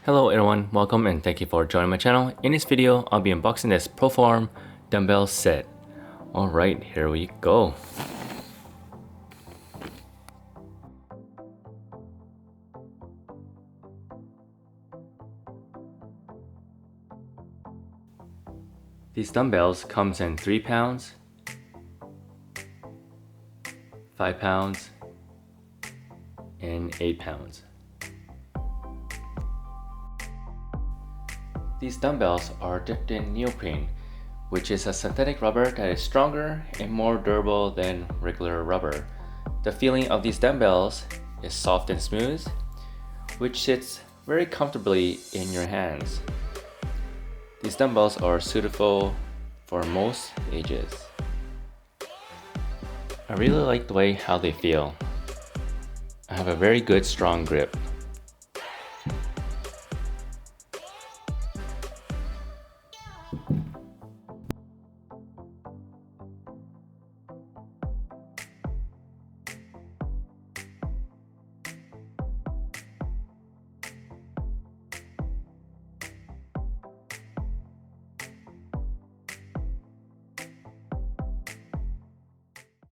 Hello everyone, welcome and thank you for joining my channel. In this video, I'll be unboxing this Proform dumbbell set. Alright, here we go. These dumbbells comes in 3 pounds, 5 pounds, and 8 pounds. These dumbbells are dipped in neoprene, which is a synthetic rubber that is stronger and more durable than regular rubber. The feeling of these dumbbells is soft and smooth, which sits very comfortably in your hands. These dumbbells are suitable for most ages. I really like the way how they feel. I have a very good strong grip.